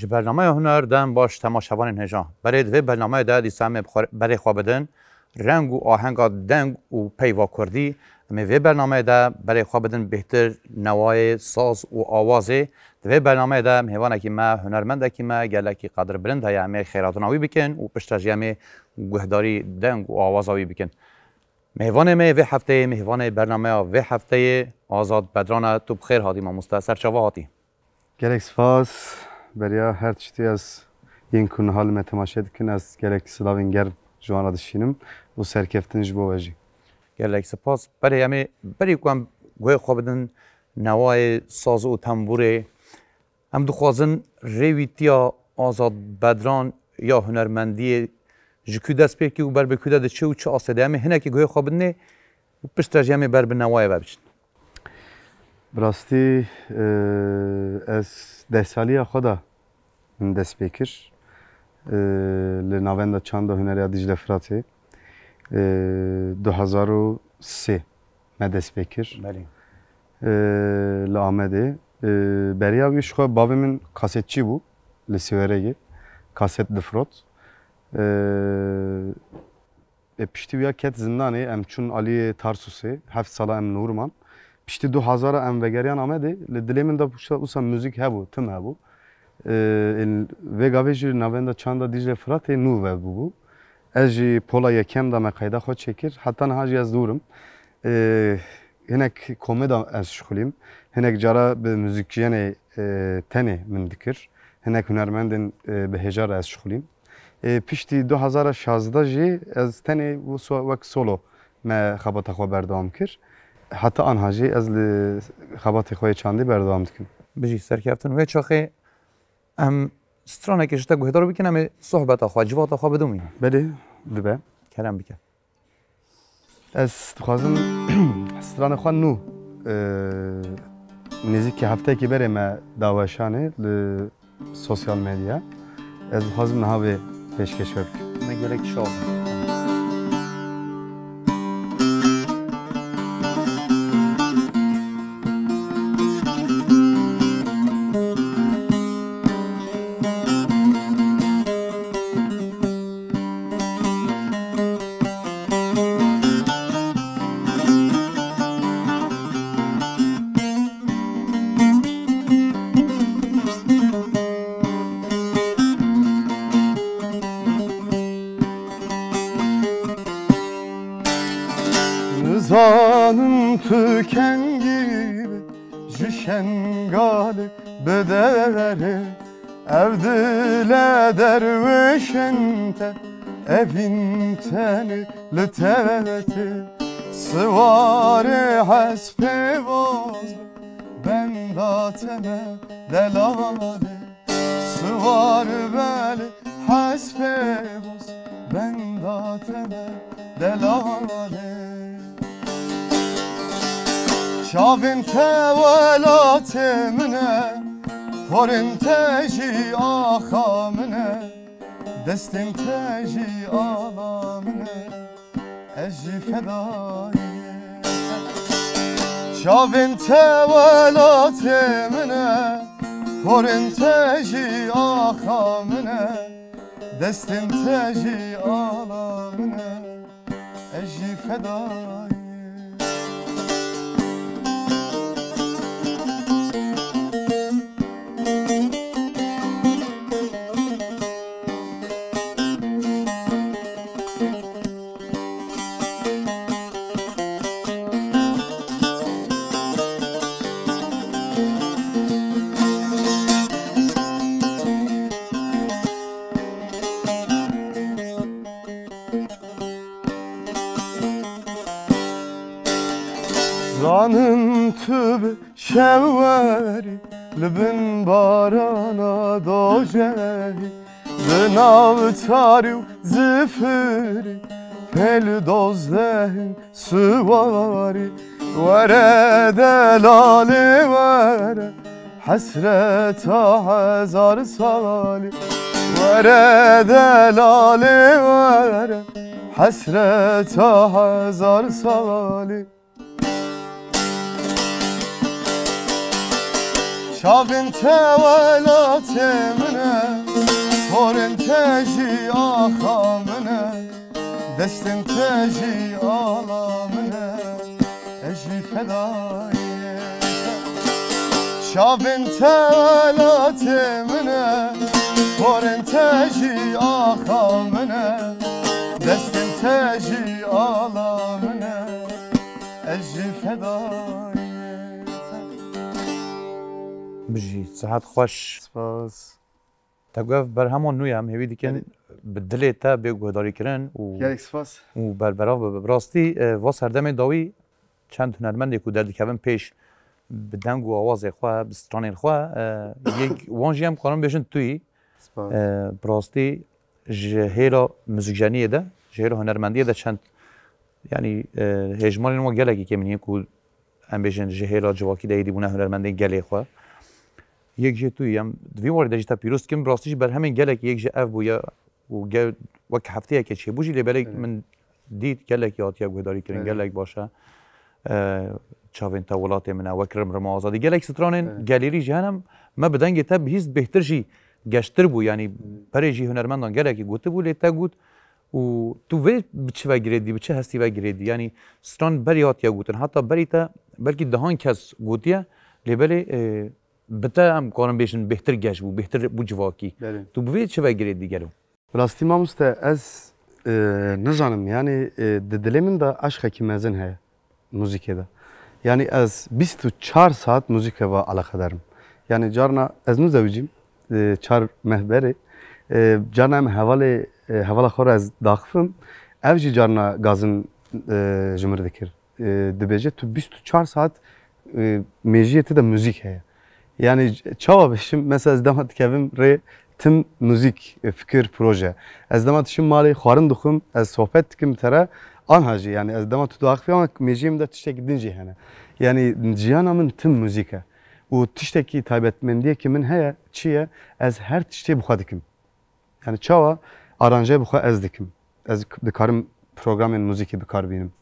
برنامه هنر دن باش تماشاوان هجان برای دوی برنامه دا دیسامه برای خواه بدن رنگ و آهنگ دنگ و پیوا کردی اما وی برنامه دا برای خواه بدن بهتر نوای ساز و آوازه دوی برنامه دا مهوانه که ما هنرمنده که ما گله که قدر برند های همه خیراتناوی بکن و پشتاجی همه گهداری دنگ و آوازاوی بکن مهوانه می وی هفته مهوانه برنامه وی هفته آزاد بدرانه تو بخیر هاتی ما مستثر چاوا هاتی گلک سپاس بریا هر چیزی از این کن حال متماشید کن از گلک سلاوینگر جوانا دشینم و سرکفتنش بوجی گلک سپاس برای همه برای کوم گوی خواه بدن نوای ساز و تنبوره هم دخوازن رویتیا آزاد بدران یا هنرمندی جکو دست پی که و بر بکوده ده چه و چه آسده همه هنه که گوی خواه بدنه و پشترجی همه بر به نوای ببشن براستی از 10 سالی خدا من دست بکر لناوند چند هنری دیجل فراتی 2003 من دست بکر لآمده بریا ویش خو بابی من کاستچی بو لسیورهی کاست دفروت پشتی بیا کت زندانی ام چون علی تارسوسی 7 ساله ام نورمان پشتی 2000 ام وگریان آمده لدلی من دا پشت اوسا موزیک هبو تم هبو و گاویجی نویندا چند دیجل فرات نو و بو اجی پولا یکم دا مقایده خود چکر حتی نهاجی از دورم هنک کمدا از شغلیم هنک جارا به موزیکیان تنه من دکر هنک هنرمندن به هجار از شغلیم پشتی 2016 جی از تنه وقت سولو ما خبات خو بردام کر حتی آنها جی از خبات خوی چندی بردام کن بجی سرکفتن و چاخه ام سترانه که شتا گوهدارو بکنم صحبت خوا جوات خوا بدومین بله دبه کرم بکن از خوازم سترانه خوا نو نزدیک هفته که بره ما داوشانه ل سوشال مدیا از خوازم نها به پیشکش بکنم مگلک شاد Zanım tüken gibi Jüşengali bederi Evdile dervişente Evin teni liteveti Sıvari hasbi vaz Ben dateme delali Sıvari beli hasbi vaz Ben dateme delali Şavin tevelatımne Forin teji ahamne Destin teji alamne Eci fedayı Şavin tevelatımne Forin teji ahamne Destin teji alamne Eci fedayı Zanım tübü şevveri Libin barana dojeri Zınav tariv zifiri Pel dozlehin süvari Vere delali vere Hasreta hazar sali Vere delali vere Hasreta hazar sali Çavin tevelatımına Horun teji ahamına Destin teji alamına Eji fedaiye Çavin tevelatımına Horun teji ahamına Destin teji alamına Eji fedaiye بژی ساعت خوش سپاس تگوف بر همان نوی هم هیوی دیکن به دل تا به گهداری کردن گرک سپاس و بربرا و براستی و سردم داوی چند هنرمندی که در دیکن پیش به دنگ و آواز خواه به ستران خواه یک وانجی هم قانون بشن توی سپاس براستی جهیرا موزیکجانیه ده جهیرا هنرمندیه ده چند یعنی هجمانی نما گلگی که منیم که هم بشن جهیرا جواکی ده بونه هنرمندی گلی خواه یک جه توی هم دوی وارد جتا پیروست کم براستیش بر همین گلک یک جه اف بویا و گل وقت هفته که چه بوجی لبلک من دید گلک یاد یا گهداری کردن گلک باشه چاوین تولات من وکرم رمازادی گلک سترانن گلیری جهنم ما بدن گتا بهیز بهتر جی گشتر بو یعنی پره جی هنرمندان گلکی گوته بو لیتا گوت و تو وی بچه وگیردی بچه هستی وگیردی یعنی ستران بریات یا گوتن حتی بریتا بلکی دهان کس گوتیه لبلی بته هم کارم بیشن بهتر گشت بود بهتر بود جواکی تو بوی چه وگیری دیگرو راستی ما مسته از نزانم یعنی دلمن دا عشق کی مزن هست موزیک دا یعنی از 24 ساعت موزیک و علاقه دارم یعنی جارنا از نو زوجیم 4 مهبره جارنا هم حواله خور از داخفم اوجی جارنا گازن جمر دکر دبیجه تو 24 ساعت مجیتی دا موزیک هست Yani çava beşim mesela ez demat kevim re tim müzik fikir proje. Ez demat işim mali xarın duxum ez sohbet dikim tere an hacı yani ez demat tu dağıf ama mecim de tişte gidince hene. Yani cihanamın tim müzike. O tişteki taybetmendiye kimin heye çiye ez her tişte buxa dikim. Yani çava aranje buxa ez dikim. Ez dikarım programın müziki bikar benim.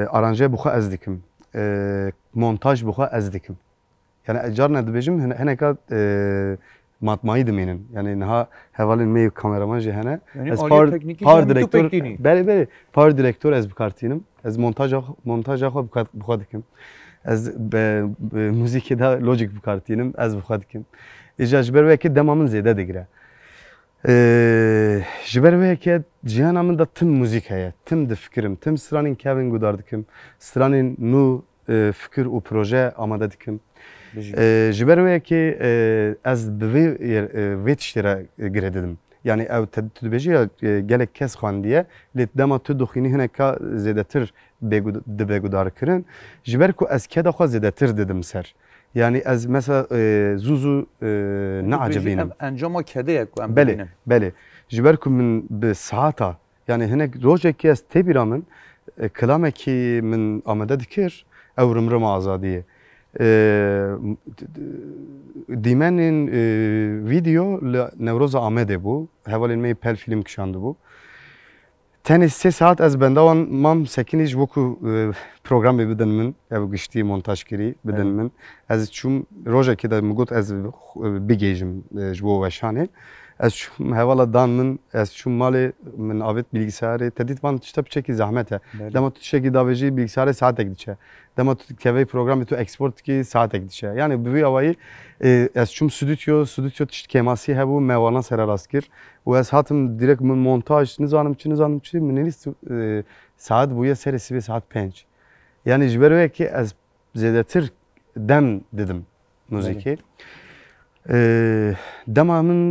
Aranje buxa ez dikim. Montaj buxa ez dikim. Yani carna dibêjim hineka matmayî dimînin. Yani niha hevalên me kameraman jî hene. Ez par direktör belê par direktör ez bikartînim. Ez montaja xwe bixwe dikim. Ez muzîkê de lojik bikartînim. Ez bixwe dikim. Îja ji ber wekê dema min zêde digire. Ji ber wekê cihana min de tim muzîk heye. Tim difikirim. Tim stranên kevin gudar dikim. Stranên nû fikir û proje amade dikim. Ji ber wê ki ez bi vê tiştê re giredim. Yani ew tu dibêjî gelek kes xwendiye lê dema tu dixwînî hineka zêdetir dibêgudarkirin ji ber ku ez keda xwe zêdetir didim ser. Yani ez mesela zû neacebînim. Encama kedeyek ku em belê belê ji ber ku min bi saata yani hinek rojekî ez têbîra min kilamekî min amade dikir ew rimrima azadiyê. دیمنین ویدیو نوروز آمده بود. حوالی می پل فیلم کشانده بود. تنی 3 ساعت از بندوان مام سکنیش وکو پروگرام بدن من یا گشتی مونتاژ کری بدن من از چون روزه که در مگوت از بگیجم جوا وشانه از چون حوالا دان من از چون مال من آبت bilgisayarı تدید وان تشتب چکی زحمته دما تو چکی داویجی bilgisayarı saat ekdiçe dema tu kevey programı tu export ki saat ekdiçe yani bu avayı az çum stüdyo tişt kemasi hebu mevana seralaskir و از هاتم direkt montaj nizanım çi menelist saat buya serisi ve saat 5 yani jberve ki az zedetir dem dedim müziki دمامن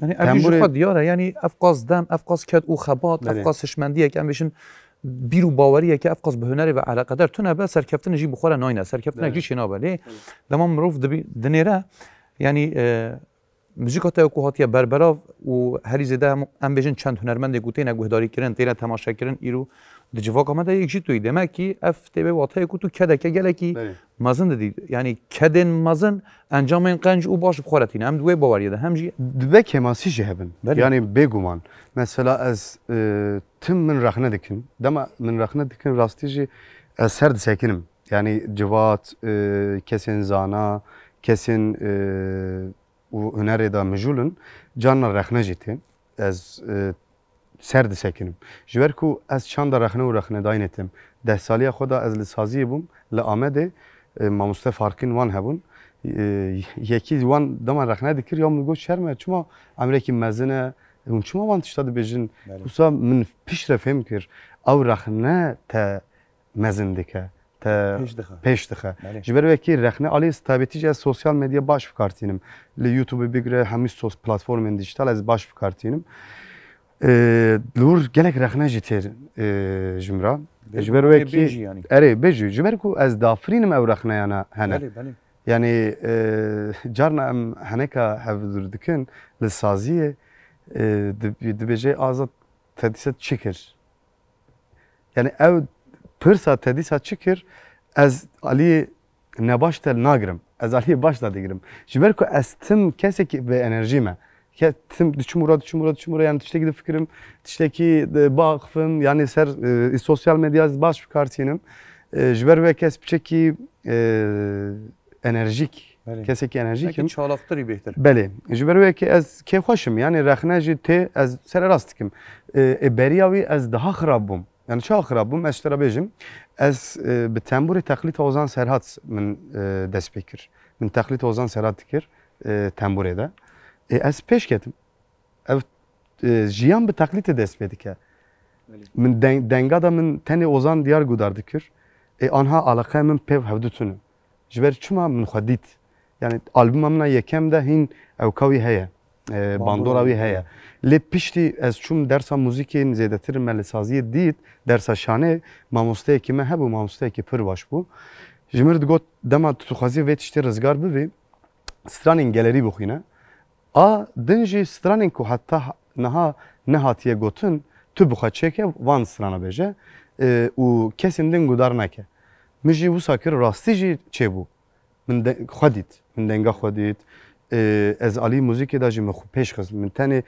يعني أبيجو خد يارا يعني أفقاس دم أفقاس كاد أو خبات أفقاس شمندية كأن بيشن بيرو باورية كأفقاس بهنري وعلى قدر تنا بس سركفتنا جي بخورة ناينة سركفتنا جي شنابه ليه دمام مروف دنيرة يعني موزیکات اوکوهاتیه بربراو و هری زده هم بیشن چند هنرمند گوتین گهداری کردن تیره تماشا کردن ایرو دجواک آمده یک چیز توی دمه کی اف تبه واته کو تو کده که گله کی مازن دید یعنی کدن مازن انجام این قنج او باش بخورتین هم دوی باوریه ده هم جی دبه کماسی جهبن yani بگومان mesela از تم من رخنه دکن دما من رخنه دکن راستیجی از سرد سکنم Yani civat, kesin zana, kesin u hüneri da meculun canla rexne jîtin. Ez ser disekinim. Ji ber ku ez çanda rexne û rexne dayîn etim. 10 saliya xwe da ez li saziyê bûm li Amedê mamoste farkîn wan hebûn. Yekî wan dema rexne dikir ya min got şerme çima emrekî mezin e hûn çima wan tişta dibêjin. Wisa min piştre fêm kir ew rexne te mezin dike. Pêş dixe. Ji ber wekî rexne alî stabetî jî ez sosyal medya baş fikartînim. Li YouTube'ê bigire hemû platformên dijîtal ez baş fikartînim. Li wir gelek rexne jî tê ji min re. Ji ber wekî erê bêjî ji ber ku ez dafirînim ew rexneyana hene. Yani carna em heneka hevdûr dikin li saziyê dibêje azad te dîsa çi kir? Yani ew pirsa te dîsa çi kir? Ez alî nebaş te nagirim. Ez alî baş da digirim. Ji ber ku ez tim kesekî vê enerjî me. Tim diçim ora yani tiştekî difikirim, tiştekî baxivim yani ser sosyal medya baş fikartînim. Ji ber vê kes biçekî enerjik, kesekî enerjikim. Çalaktirî bêhtir. Belê. Ji ber wê ez kêfxweşim yani rexne jî tê ez sererast dikim. Beriya wî ez daha xirab bûm. Yani çawa xirab bûm ez ji te re bêjim. Ez bi temburê teqlîd Ozan Serhat min dest pê kir. Min teqlîd Ozan Serhat dikir temburê de. Ez pêş ketim. Ev jiyan bi teqlîdê dest pê dike. Min denga da min tenê Ozan Diyar Gudar dikir. Anha alaqeya min pêv hevdûtûn. Ji ber çima min xwe dît. Yani albûma min a yekem de hîn ewka wî heye. Bandora wî heye. Lê piştî ez çûm dersa muzîkên zêdetir me li saziyê dît, dersa şanê mamosteyekî me hebû, mamosteyekî pir baş bû. Ji mir digot dema tu dixwazî vê tiştê rizgar bibî, stranên gelerî bixwîne. A din jî stranên ku heta niha nehatiye gotin, tu bixwe çêke van strana bêje û kesên din gudar neke. Min jî wisa kir rastî jî çêbû. Min xwe dît, min denga xwe dît. Ez alî muzîkê da jî min xwe pêş xist. Min tenê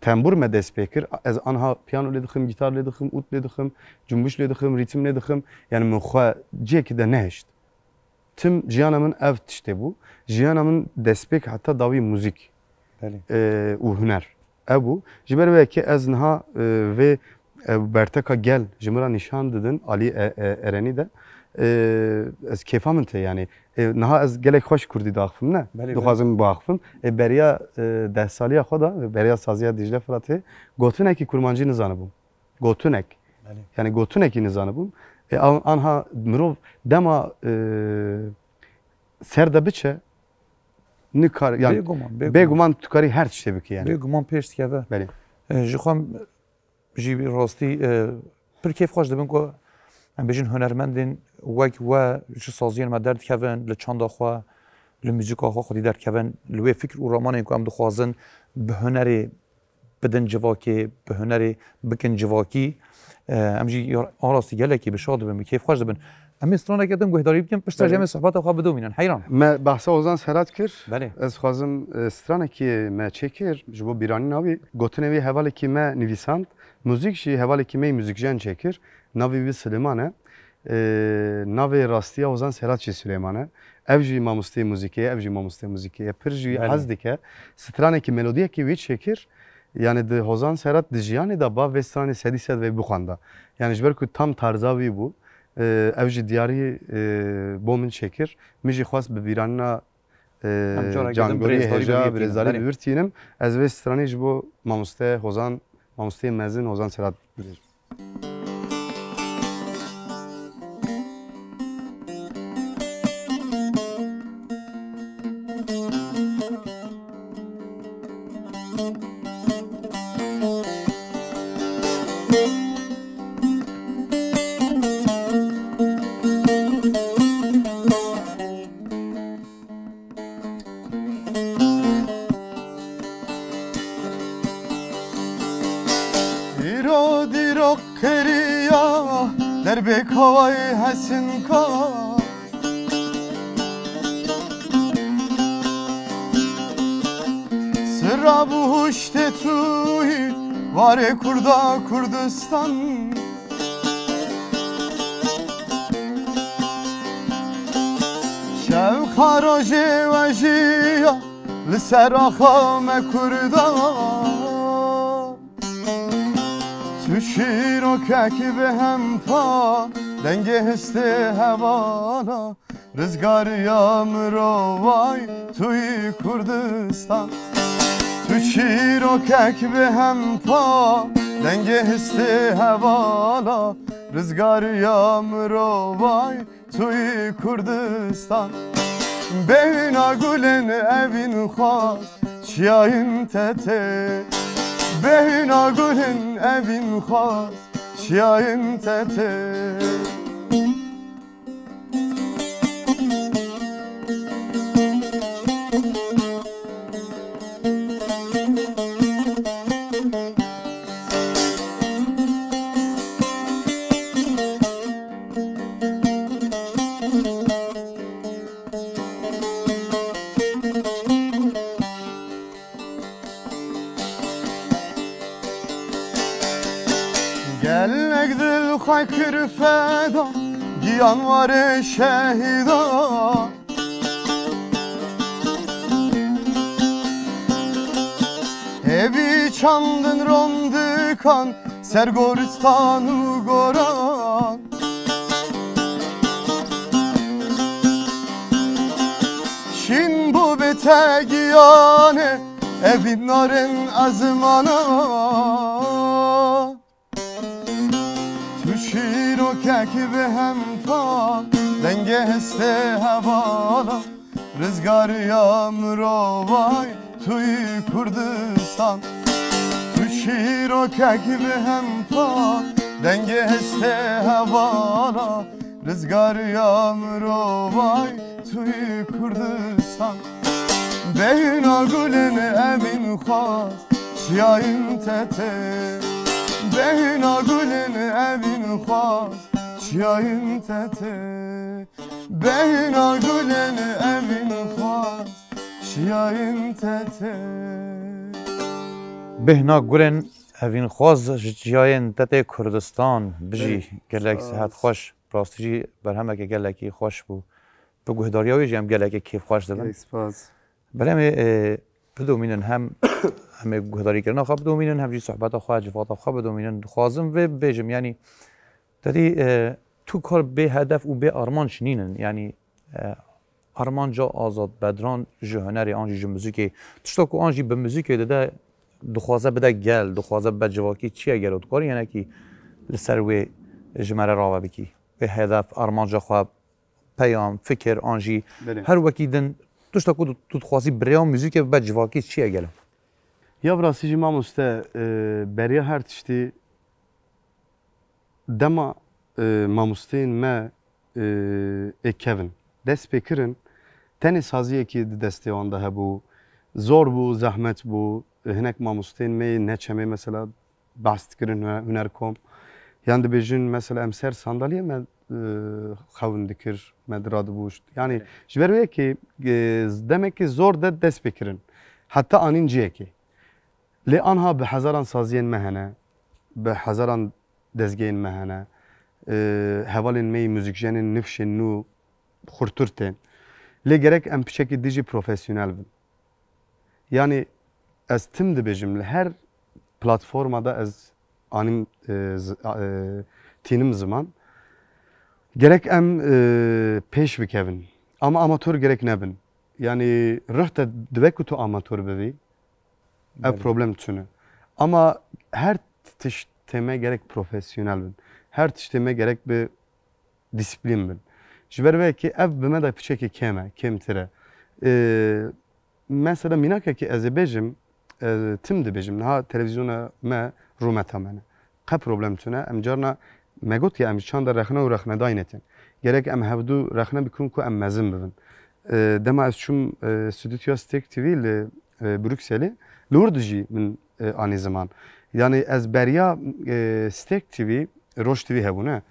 tembur me dest pê kir. Ez anha piyano lê dixim, gîtar lê dixim, ût lê dixim, cumbuş lê dixim, rîtim lê dixim. Yani min xwe ciyekî de nehişt. Tim jiyana min ev tiştê bû. Jiyana min dest pêk heta dawî muzîk û huner. Ev bû. Ji ber wê ki ez niha vê berteka gel ji min re nîşan didin alî Erenî de. Ez kêfa min tê yani. Niha ez gelek xweş Kurdî daxivim ne? Dixwazim biaxivim. Beriya 10 saliya xwe da beriya saziya Dicle Firatê gotinekî kurmancî nizanibûm. Gotinek. Yani gotinekî nizanibûm. Anha mirov dema ser de biçe nikar yani bêguman tu karî her tiştê bikî yani. Bêguman pêş dikeve. Belê. Ji xwe jî rastî pir kêfxweş dibin ku em bêjin hunermendên wek we ji saziyên me derdikevin, li çanda xwe, li mûzîka xwe xwedî derdikevin, li wê fikr û ramanên ku em dixwazin bi hunerê bidin civakê, bi hunerê bikin civakî. Em jî arastî gelekî bişa dibin, bi kêfxweş dibin. Em ê straneke din guhdarî bikin, pişta jê em ê sohbeta xwe bidomînin. Heyran. Me behsa Ozan Serhat kir. Belê. Ez xwazim stranekî me çêkir ji bo bîranî navê. Gotinê wê hevalekî me nivîsand. Muzîk jî hevalekî me muzîkjen çêkir. Navê wî Silêman e. Navê rastiya Ozan Serhat jî Silêman e. Ev jî mamosteyê muzîkê, ev jî mamosteyê muzîkê. Pir jî hez dike. Stranekî melodiyekî wî çêkir. Yani di Ozan Serhat di jiyanê da bav vê stranê sedî sed vê bixwanda. Yani ji ber ku tam tarza wî bû. Ev jî diyarî bo min çêkir. Min jî xwast bi bîranîna cangorî hêja birêzdarî bibirtînim. Ez vê stranê ji bo mamoste Ozan, mamosteyê mezin Ozan Serhat bibêjim. Havayı hesin ka Sıra bu huşte tuhi Vare kurda Kurdistan خراجي وجيا لسر خام كردان تشيرو كك بهم پا دنگ هسته هوالا رزگار یامرو وای توی کردستان تو شیرو کک به هم پا دنگ هسته هوالا رزگار یامرو وای توی کردستان بینا گلن evin خواست چیاین تته بینا گلن evin خواست چیاین تته Gelmek dil haykır feda Giyan var şehida Evi çandın rondıkan Sergoristan'ı goran Şin bu bete giyane Evin narın azmana شیرو کک به هم پا دنگ هسته هوالا رزگار یامرو وای توی کردستان تو شیرو کک به هم پا دنگ هسته هوالا رزگار یامرو وای توی کردستان بینا گلن امین خواست چیاین تته بینا گلن evin خواست چیاین تته بینا گلن evin خواست چیاین تته بهنا گلن evin خواست چیاین تته کردستان بجی گلک صحت خوش راستیجی بر همه که گلکی خوش بو به گهداریاوی جیم گلکی کیف خوش دبن برای بدومینن هم همه گهداری کردن خواب بدومینن هم جی صحبت خواه جفات خواه بدومینن خوازم و بیجم یعنی داری تو کار به هدف و به آرمان شنینن یعنی آرمان جا آزاد بدران جهنری آنجی جو موزیکی تشتا که آنجی به موزیکی داده دخوازه بده گل دخوازه به جواکی چیه گل و کاری یعنی که لسر و جمره راوه بکی به هدف آرمان جا خواه پیام فکر آنجی هر وکی دن تشتا که تو تخوازی بریام موزیکی به جواکی چیه گل یا براسیجی ماموسته بریا هر تشتی دما ماموستین ما اکیون دست بکرن تنی سازیه که دستی آنده هبو زور بو زحمت بو هنک ماموستین می نچمه مثلا بحث کرن هنر کم یعنی بیجن مثلا امسر صندلیه من خوان دکر مدراد بوشت یعنی جبرویه که demek ki zor da dest بکرن حتی آنین جیه که لی آنها به هزاران سازین مهنه به هزاران دزگین مهنه هوالین می موزیکجنین نفشین نو خورتورتین لی gerek ام پیچکی دیجی پروفیسیونل بن yani از تیم دبیجم هر platformada از آنیم تینم zaman gerek em peş bikevin ama amatör gerek nebin yani rıhta dibek tu amatör bevi ev problem tüne ama her tişteme gerek profesyonel bin her tişteme gerek bir disiplin bin jiber ve ki ev bime da piçeki kemtire mesela minaka ki ezebejim tim dibejim ha televizyona me rumetamene ka problem tüne em carna megot ya em çanda rakhna u rakhna daynetin gerek em hevdu rakhna bikun ku em mezin bibin dema ez çum stüdyo Stek TV ile Brüksel'i lurduji min ani zaman yani ez beriya Stek TV Roş TV hebune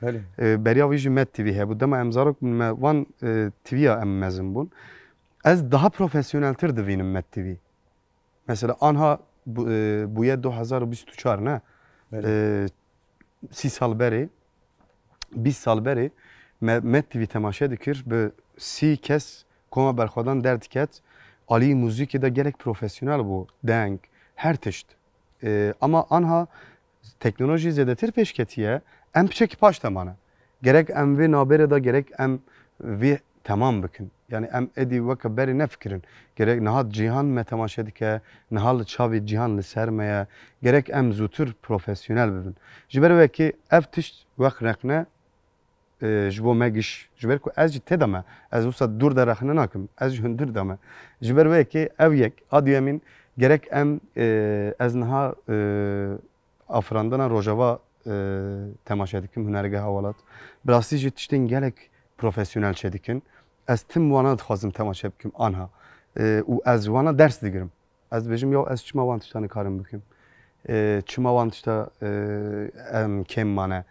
beriya viji Met TV hebu dema em zarok min van TV'ya em mezin bun ez daha profesyoneltir divinim Met TV mesela anha bu ya 2024 ne 30 sal beri 20 sal beri Met TV temaşa dikir be 30 kes koma berxwadan derdiket alî muzîkê de gelek profesyonel bû deng her tişt ama anha teknolojî zêdetir pêş ketiye em piçekî paş temane gerek em vê naberê da gerek em vê temam bikin yani em êdî weke berê nefikirin gerek niha cîhan me temaşe dike niha li çavê cîhan li ser me ye gerek em zûtir profesyonel bibin ji ber wekî ev tişt wex reqne ji bo me giş ji ber ku ez jî tê de me ez wisa dûr de rexne nakim ez jî hundir de me ji ber wekî ev yek a duyemîn gerek em ez niha afirandina Rojava temaşe dikim hunergeha welat bi rastî jî tiştên gelek profesyonel çedikin ez tim wana dixwazim temaşe bikim anha û ez wana ders digirim ez dibêjim ya ez çima wan tişta nikarim bikim çima wan tişta em kêm mane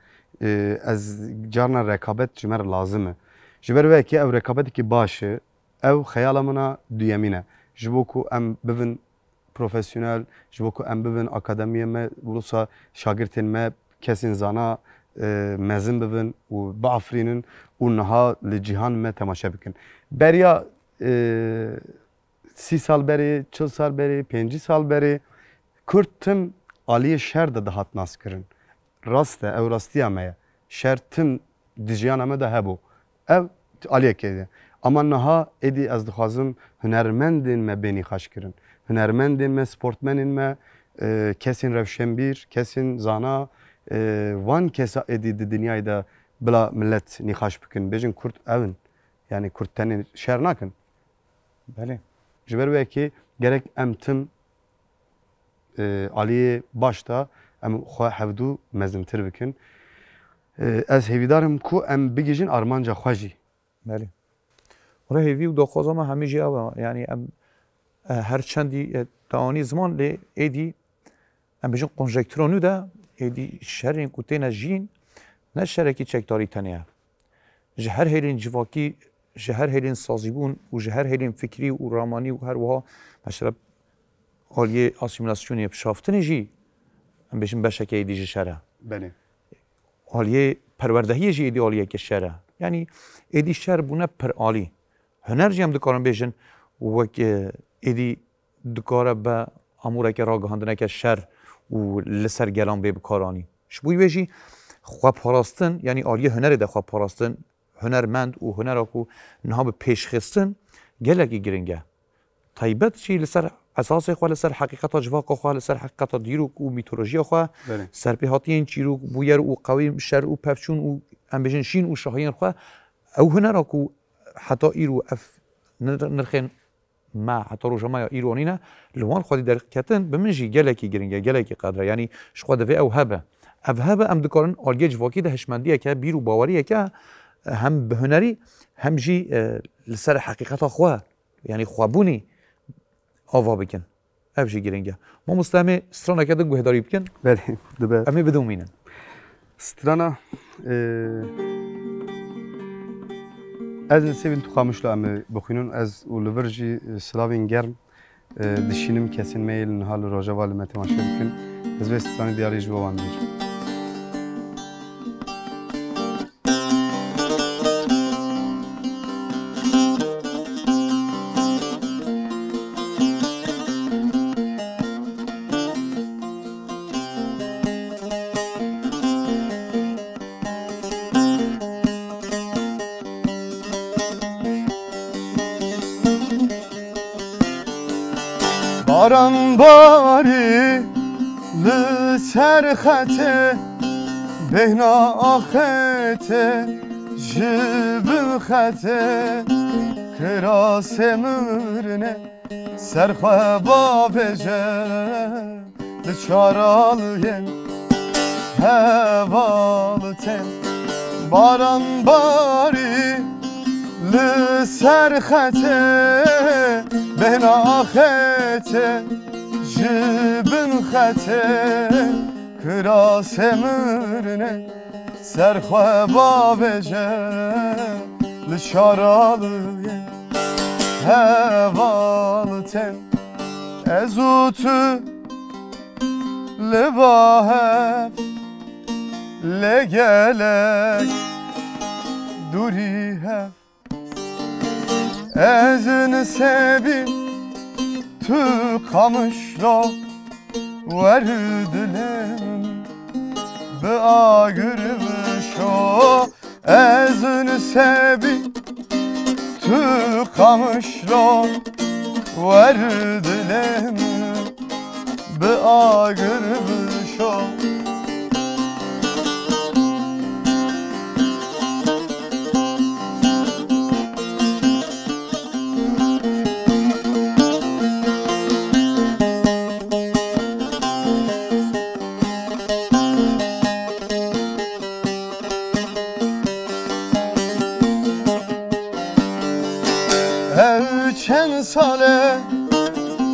ez carna rekabet ji me re lazim e ji ber vekî ev rekabetekî baş e ew xeyala min a duyemîn e ji bo ku em bibin profesyonel ji bo ku em bibin akademiyê me wisa şagirtên me kesên zana mezin bibin û biafirînin û niha li cîhan me temaşe bikin beriya 30 sal berê 40 sal berê 50 sal berê Kurd tim aliyê şer de dihat naskirin rast e ew rastiya me ye şer tim di jiyana me de hebû ev aliyekê de ama niha êdî ez dixwazim hunermendên me bênî xweş kirin hunermendên me sportmenên me kesên rewşenbîr kesên zana van kesa êdî di dinyayê de bila millet nîxaş bikin bêjin Kurd evin yani Kurd tenê şer nakin belê ji ber wekî gerek em tim aliyê baş da em xwe hevdû mezintir bikin ez hêvîdarim ku em bigîjin armanca xwe jî belê Ora hêvî û daxwaza me hemî jî ew e yani em her çendî tawanî ziman lê êdî em bêjin konjektûra nû de êdî şerên ku têne jîn ne şerekî çekdarî tenê ye ji her hêlên civakî ji her hêlên sazîbûn û ji her hêlên fikrî û ramanî û her wiha mesela aliyê asîmîlasyonê pişaftinê jî em bêjin beşekê êdî ji şer e belê aliyê perwerdehiyê jî êdî aliyekê şer e yanî êdî şer bûne pir alî huner jî em dikarin bêjin wek êdî dikare be amûreke ragihandineke şer û li ser gelan bê bikaranî ji bo wê jî xweparastin yanî aliyê hunerê de xweparastin hunermend û hunera ku niha bi pêşxistin gelekî giring e taybet jî li ser esasê xwe li ser heqîqeta civaka xwe li ser heqîqeta dîrok û mîtolojiya xwe serpêhatiyên çîrok bûyer û qewî şer û pevçûn û em bêjin şîn û şahiyên xwe ew hunera ku heta îro ev nirxên me heta rojamaya îronî ne li wan xwedî derketin bi min jî gelekî giring e gelekî qedre yanî ji xwe divê ew hebe ev hebe em dikarin aliyê civakî de hişmendiyeke bîr û baweriyeke hem bi hunerî hem jî li ser heqîqeta xwe yanî xwebûnî ava bikin ev jî giring e mamoste em ê straneke din guhdarî bikin belê dibe em ê bidomînin strana ez li sevên Tuxamişlo em ê bixwînin ez û li vir jî silavên germ dişînim kesên me yê niha li Rojava li me temaşe bikin ez vê stranî diyarî ji bo wan dibêjim Baran bari li ser xete beyna axete ji bin xete kira semirne serxwe bavêje li çaraliyên hevaltên baran bari li ser xete beyna axete ji bin xete kira semirne serxwe bavêje li çaraliyên hevaltên ez û tu li bahev lê gelek dûrî hev ezini sebi tu kamışlo verdilim be agırmışo ezini sebi tu kamışlo verdilim be agırmışo Çen sale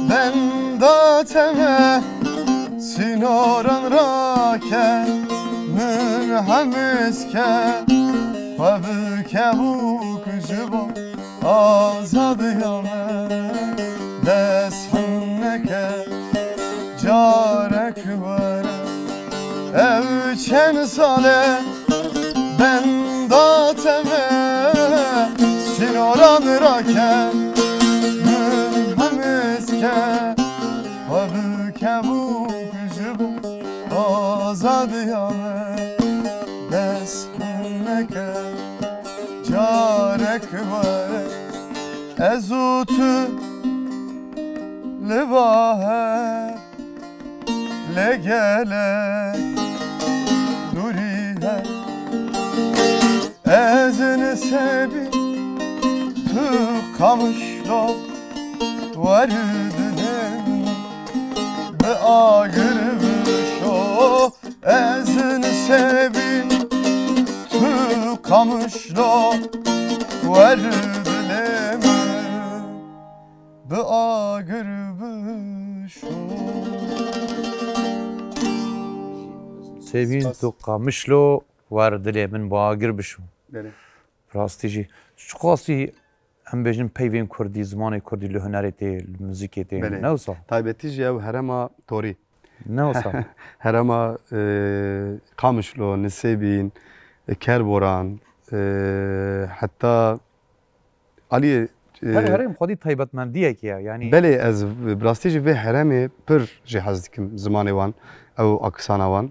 ben dateme sinoran rake münhemiske Fabüke bu kücüba azad yame deshanneke carek vere Ev çen sale ben dateme sinoran rake Fabüke bu kücübü azad yame Desmeke carek vare Ezutu levahe legele durihe Ezini sebi tu kamışlo verdilim be agırmışo ezini sevin tu kamışlo verdilim be agırmışo Sevin tu kamışlo verdilim min bagir bişo راستیجی چقاسی هم بجن پیویم کردی زمان کردی لهنرتی موزیکتی نه وسا تایبتیجی او هرما توری نه وسا هرما قامشلو نسيبين كربوران حتى علي هرم خودی تایبت مندیه کیا یعنی بله از براستیجی به هرمی پر جهاز دکم زمانی وان او اکسانا وان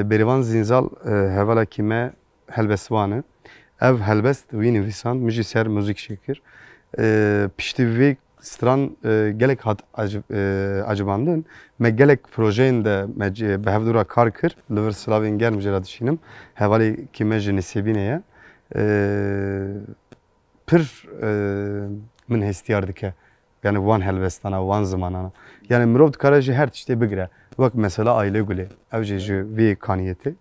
بریوان زینزال هوالا کیمه هلبسوانه ev helbest wî nivîsan min jî ser müzik şekir piştî vê stran gelek hat acibandin me gelek projeyên de me bi hevdûra kar kir li vir silavên germ jê re dişînim hevalê kî me ji Nisêbînê ye pir min hestiyar dike yani wan helbestana wan zimanana yani mirov dikare jî her tiştê bigire wek mesela Aylêgulê ev jê ji vê kaniyetê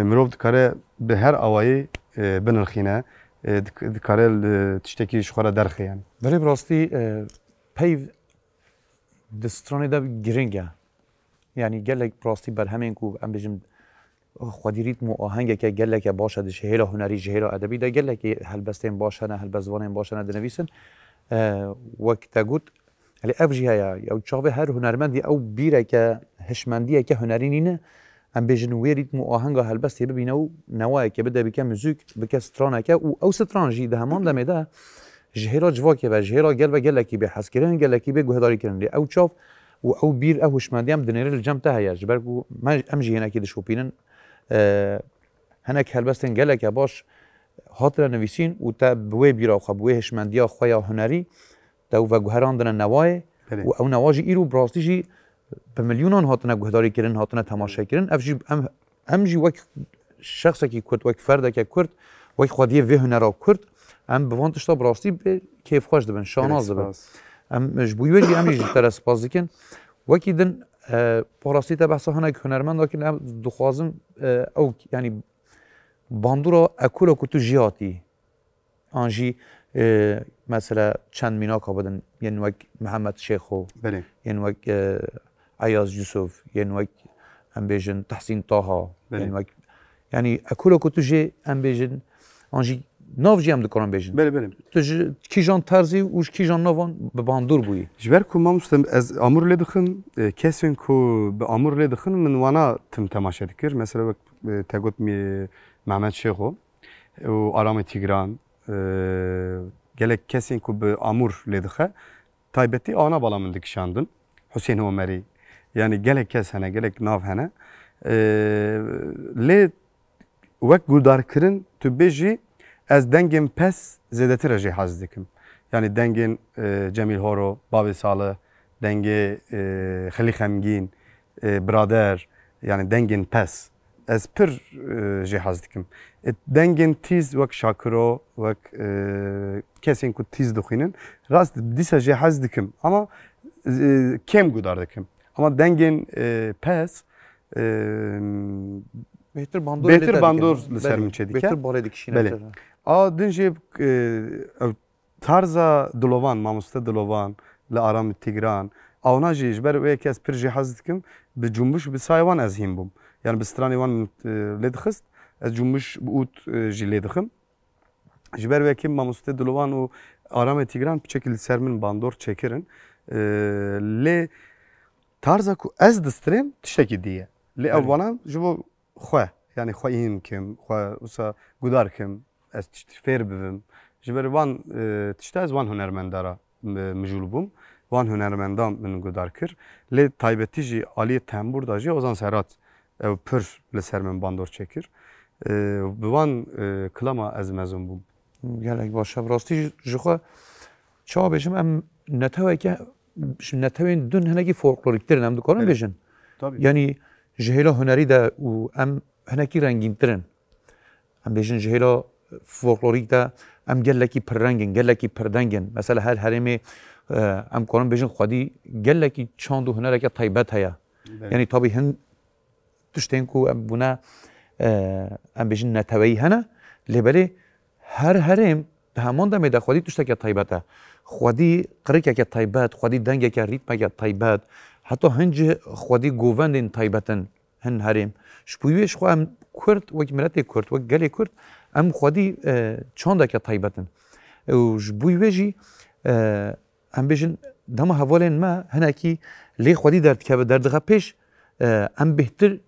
mirov dikare bi her awayî بنرخینه دکاره تشتکی شخوره درخی یعنی ولی براستی پیو دسترانی دا گرینگه یعنی گلک براستی بر همین کو ام بجم خودی ریتم و آهنگه که گلک باشه ده شهیلا هنری شهیلا ادبی ده گلک هلبستین باشه نه هلبزوانین باشه نه دنویسن وقت گوت علی افجی هیا او چاوه هر هنرمندی او بیره که هشمندیه که هنری نینه ام بجن ویریتم و آهنگ هلبستی ببینه و نوایی که بده بکه موزیک بکه سترانه که او سترانجی ده همان دمه ده جهیرا جواکه و جهیرا گل و گلکی به حس کردن گلکی به گهداری کردن او چاف و او بیر او هشمندی هم دنیره الجم ته هیا جبرگو ما ام جی هناکی دشوپینن هناك هلبستن گلک باش هاتر نویسین و تا بوی بیرا خو بوی هشمندیا خویا هنری تا و گهراندن نوای و او نواجی ایرو براستیجی به میلیونان هاتنه گهداری کردن هاتنه تماشا کردن ام جی وک شخصی که کرد وک فرد که کرد وک خودی و هنرا کرد ام بوانتش تا براستی به کیف خوش دبن شاناز دبن ام مجبوری وجی ام جی ترس باز دکن وکی دن براستی تا بحث هنگ هنرمند دکن ام دخوازم او یعنی باندورا اکولا کتو جیاتی آنجی مثلا چند مینا کابدن یعنی وک محمد شیخو یعنی وک عیاز یوسف یعنی وک ام بیژن تحسین طاها یعنی اکولا کتو جی ام بیژن آنجی ناو جی هم دکارم بیژن بله تو کیجان ترزی وش کیجان ناوان به باندور بویی جبر کو مامستم از امور لدخن کسین کو به امور لدخن من وانا تم تماشا دکر مثلا تگوت می محمد شیخو و آرام تیگران gelek kesin ku bi amur ledixe taybeti ana balamın dikişandın Hüseyin Ömer'i yani gelek kes hene gelek nav hene le vek gudarkirin tu beji ez dengin pes zedetir jê haz dikim yani dengin Cemil Horo Bavê Salih denge Xelî Xemgîn birader yani dengin pes ez pir jê hez dikim dengên tîz wek Şakiro wek kesên ku tîz dixwînin rast dîsa jê hez dikim ama kêm gudar dikim ama dengên pes bêhtir bandor li ser min çêdike بهتر بالای دکشینه بله. A din jê tarza dilovan mamoste dilovan li aram Tigran awna jî ji ber wê kes pir jê hez dikim bi cumbuş bi sayê wan ez hîn bûm yani bi stranê wan lê dixist ez cumbuş bi ût jî lê dixim ji ber wekî mamoste dilovan û aramê Tigran piçekî li ser min bandor çêkirin lê tarza ku ez distirêm tiştekî diye lê ew wana ji bo xwe yani xwe kim xwe wisa gudar kim ez tiştî fêr bibim ji ber van tişta ez van hunermendara mijûl bûm van hunermendan min gudar kir lê taybetî jî aliyê tembûr da jî Ozan Serhat ew pir li ser min bandor çêkir bi van kilama ez mezûn bûm gelek baş rastî ji xwe çawa bêjim em neteweke netewên dun hinekî folklorîktirin em dikarin bêjin yani ji hêla hunerî de û em hinekî rengîntirin em bêjin ji hêla folklorîk de em gelekî pirrengin gelekî pirdengin mesela her herêmê em karin bêjin xwedî gelekî çand û hunereke taybet heye yani tabî hin tiştên ku em bûne em bêjin neteweyî hene lêbelê her herêm di heman demê de xwedî tişteke taybet e xwedî qirikeke taybet xwedî dengeke rîtmeke taybet heta hin ji xwedî govendên taybetin hin herêm ji bo wê xwe em Kurd wek miletê Kurd wek gelê Kurd em xwedî çandeke taybetin û ji bo wê jî em bêjin dema hevalên me hinekî lê xwedî derdikeve derdixe pêş em bêhtir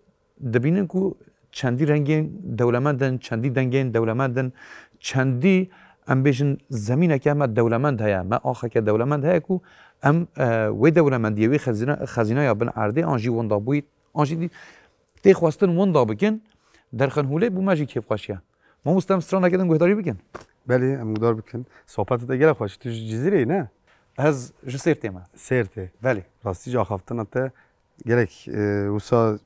dibînin ku çendî rengên dewlemendin çendî dengên dewlemendin çendî em bêjin zemîneke me dewlemend heye me axeke dewlemend heye ku em wê dewlemendiyê wê xezînaya bin erdê an jî wenda bûyî an jî tê xwestin wenda bikin derxenhûlê bû me jî kêfxweşiye mamoste em straneke din guhdarî bikin belê em gudar bikin sohbetê te gelek xweş tu ji Cizîrê ne ez ji Sêrtê me Sêrtê belê rastî ji axaftina te gelek wisa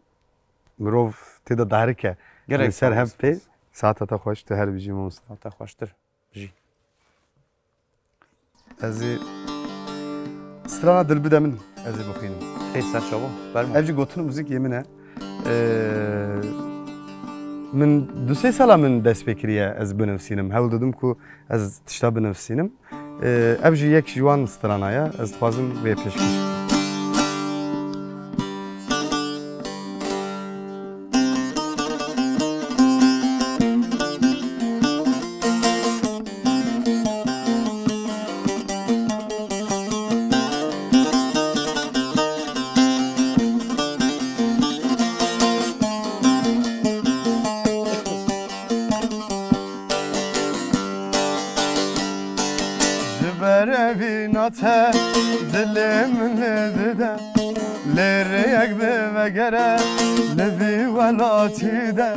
mirov tê de dahrike gelek ser hev pê saeta te xweş tu her bijî mamoste te xweştir jî ez ê strana dilbide min ez ê bixwînim tê ser çawa berma ev jî gotin müzik yê min e min du sê sala min dest pê kiriye ez binivîsim hewl didim ku ez tişta binivîsim ev jî yek ji wan strana ye ez dixwazim wê pêşkêş te dilim nedide Leriyek be gere levi velatide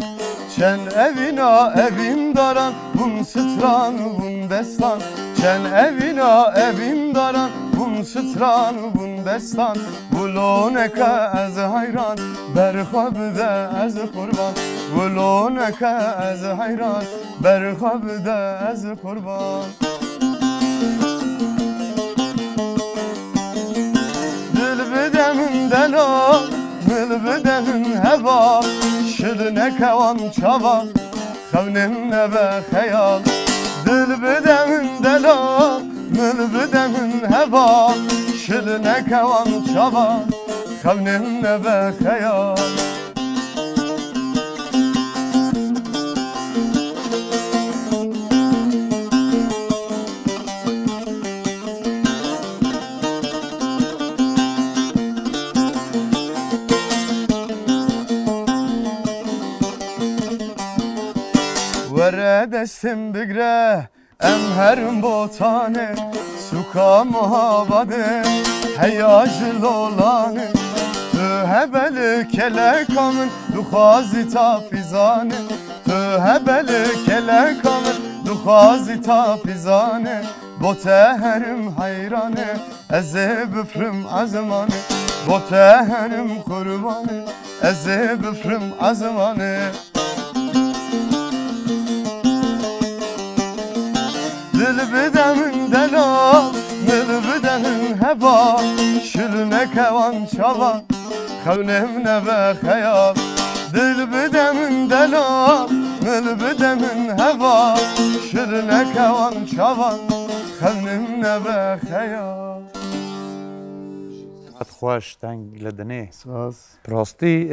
Çen evina evim daran bun sıtran bun destan Çen evina evim daran bun sıtran bun destan Buloneke ez hayran berxabde ez kurban Buloneke ez hayran berxabde ez kurban Delo, mülbüden heva Şirne kevan çava Xevnim nebe xeyal Dilbüden delo, mülbüden heva Şirne kevan çava Xevnim nebe xeyal Destim bigre ام هرم بوتانه سوکا محابده هیاج لولانه تو هبل کلکامن دخوازی تا فیزانه تو هبل کلکامن دخوازی تا فیزانه با تهرم حیرانه از بفرم عزمانه با تهرم قربانه از بفرم عزمانه دل بدم دلال دل بدم هوا شل نکوان چوا خونم نبه خیال دل بدم دلال دل بدم هوا شل نکوان چوا خونم نبه خیال خوش تنگ لدنه ساز براستی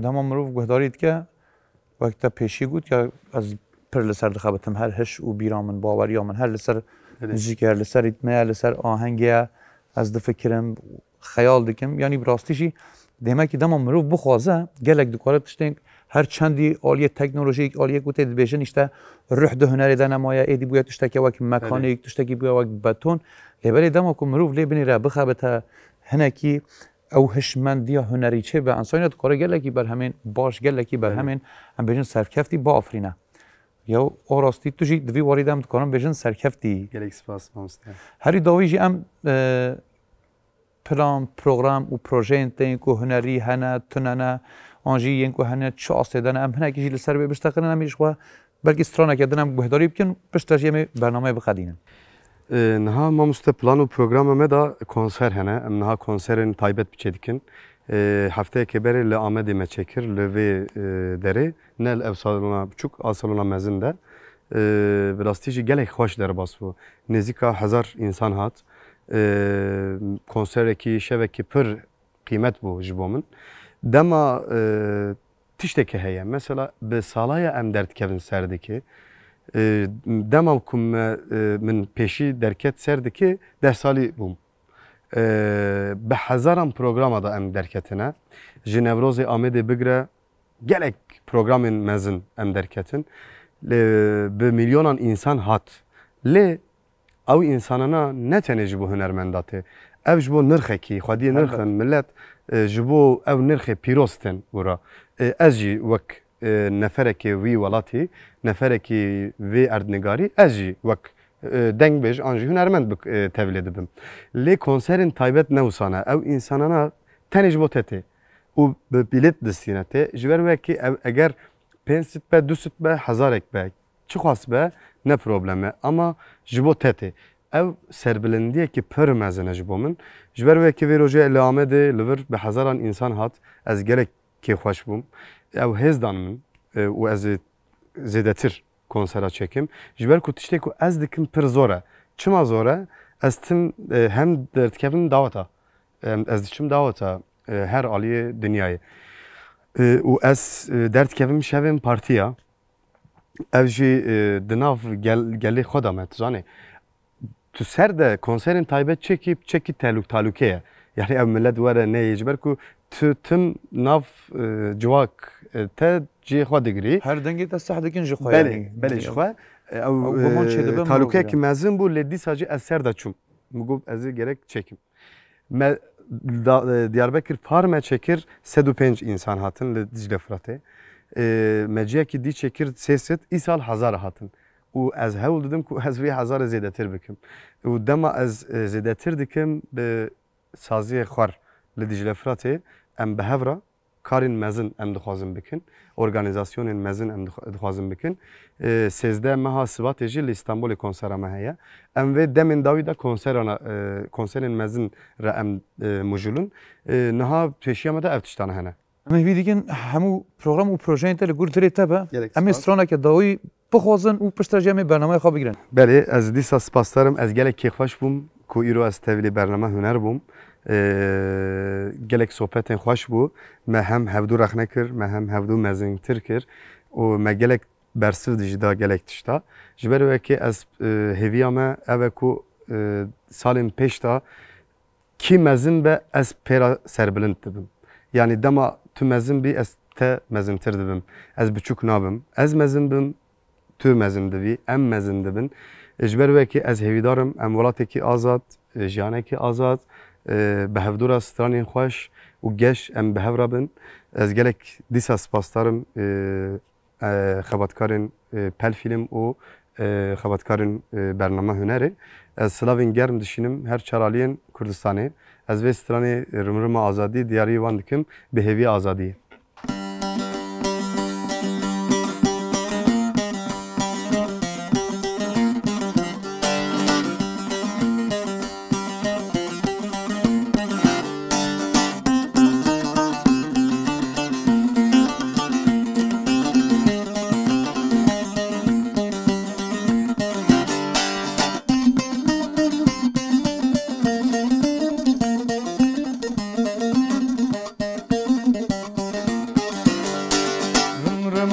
دما مروف گهدارید که وقتا پیشی بود که از پر لسر دخابتم هر هش و بیرامن باوری من هر لسر موزیک هر لسر ریتمه هر لسر آهنگی از دفکرم خیال دکم یعنی براستیشی دیمه که دما مروف بخوازه گلک دکارت تشتین هر چندی آلیه تکنولوژیک آلیه گوته بیشن اشته روح ده هنری ده نمایه ایدی باید تشتکی وک مکانیک تشتکی باید وک بتون لیبری دما که مروف لیبنی را بخابته هنکی او هشمندی هنری چه به انسانیت کار گلکی بر همین باش گلکی بر همین هم بیشن سرکفتی با آفرینه یا آراستی توشی دوی واریدم کنم بیشن سرکفتی گلک سپاس مامسته هری داویجی ام پلان پروگرام و پروژه انتین که هنری هنه تننه آنجی ین که هنه چاسته دنه ام هنه کشی لسر بستقرن همیش خواه بلکه استرانه کردنم بهداری بکن پشتاجی برنامه بخدینن نها مامسته پلان و پروگرام مدا کنسر هنه ام نها کنسرن تایبت بچه دیکن هفته که بره لآمده مچکر لوی داره نل اف سالونا بچوک آسالونا مزن ده براستیجی گلک خوش در باس بو نزیکا 1000 انسان هات کنسر کی شبکه پر قیمت بو جبومن دما تشتکی هیا مثلا به سالای ام درد کردن سردکی دما کم من پیشی درکت سردکی 10 سالی بوم به هزاران پروگرام دا ام درکتنه جنوروز آمده بگره گلک پروگرام مزن ام درکتن به میلیونان انسان هات لی او انسانانا نه تنه جبو هنرمنداته او جبو نرخه کی خودی نرخن ملت جبو او نرخه پیروستن ورا از جی وک نفرکی وی ولاتی نفرکی وی اردنگاری از جی وک دنگ بیش آنجی هنرمند تحویل دبم لی کنسرین تایبت نوسانه او انسانانا تنه جبو تته و به بیلت دستینه ته جبر وکی اگر 5 به 2 به 1000 به چه خواست به نه پروبلمه اما جبو تته او سربلندیه که پر مزنه جبو من جبر وکی وی روژه لامده لور به هزاران انسان هات از گلک که خوش بوم او هزدان من و از زیده تر کنسرات çekim. Jiber ku tiştek ku ez dikim pir zor e. Çima zor e? Ez tim hem dertkevin davata. Ez diçim davata her aliye dünyayı. U ez dertkevim şevim partiya. Ev jî dinav gelê xwe me tu zanî. Tu ser de konserin taybet çekî talukeye. Yani ev millet were neyê jiber ku tu tim nav civak te جی خود دیگری هر دنگی دست سه دکن جی خواه بله جی خواه او تالوکه که مزن بود لدی ساجی از سر دچوم مگوب از gerek çekim Diyarbakır parme çekir 105 insan hatın le Dicle Fırat'e meciye ki di çekir seset isal 1000 hatın و از هول dedim ku az vi 1000 zedetir bikim و dema az zedetir dikim be saziye xwar le Dicle Fırat'e em behevra karın mezin em dixwazim bikin organizasyonên mezin em dixwazim bikin sezde meha Sivatê jî li İstanbulê konsera me heye em vê demên dawî de konserên mezin re em mujulun niha pêşiya me de ev tiştan hene em hêvî dikin hemû program û projeyên te li gor dirê te be em ê straneke dawî bixwazin û pişta jî em ê bernameyê xwe bigirin belê ez dîsa spas darim ez gelek kêxweş bûm ku îro ez tevlî bername huner bûm gelek sohbetên xweş bû me hem hevdû rexne kir me hem hevdû mezintir kir û me gelek bersiv dijî da gelek tişta ji ber wekê ez hêviya me ev e ku salên pêş da kî mezin be ez pêra serbilind dibim yani dema tu mezin bî ez te mezintir dibim ez biçûk nabim ez mezin bim تو مزن دوی ام مزن دبن اجبر وکی از هویدارم ام ولاتی آزاد جیانه کی آزاد به هفدور استرانی خوش و گش ام به هفرابن از گلک دیس سپاسدارم خبرکارن پل فیلم و خبرکارن برنامه هنری از سلاوین گرم دشینم هر چرالین کردستانی از وسترانی رمرم آزادی دیاری وان دکم به هوی آزادی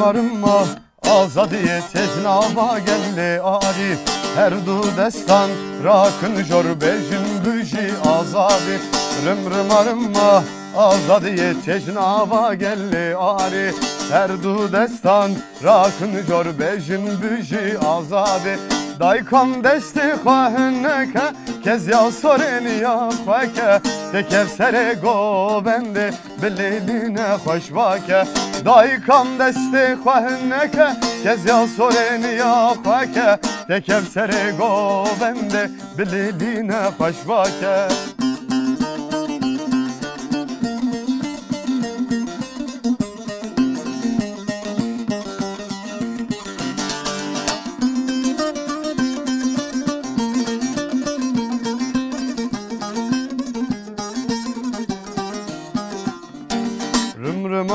Arınma azadiye teznava gelli ari her du destan rakın jor bejin büji azadi rım arınma azadiye teznava gelli ari her du destan rakın jor bejin büji azadi Daykam desti khwahneke kez ya soreni ya khwake tekev sere govende bileline khoshvake Daykam desti khwahneke kez ya soreni ya khwake tekev sere govende bileline khoshvake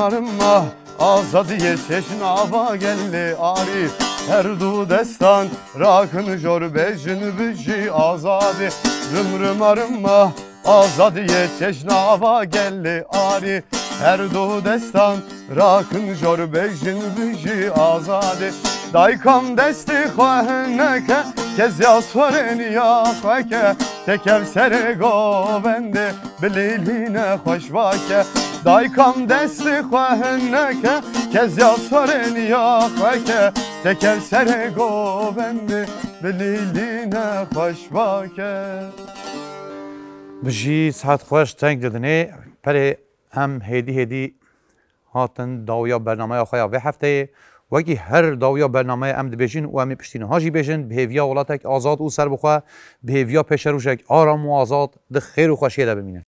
Arınma azadiye teşnava gelli ari her du destan rakın jor bejin büji azadi rım arınma azadiye teşnava gelli ari her du destan rakın jor bejin büji azadi Daykam desti khwahneke kez ya soreni ya khwake tekev sere govende bileline khoshvake Daykam desti khwahneke kez ya soreni ya khwake tekev sere govende bileline khoshvake بجی ساعت خوش تنگ دادنه پر هم هدی هاتن داویا برنامه خوایا و هفته وکی هر داویا برنامه ام دبیجین و امی پشتین هاجی بیجین بهویا ولاتک آزاد او سر بخوا بهویا پیش روشک آرام و آزاد ده خیر و خوشیه ده بمینه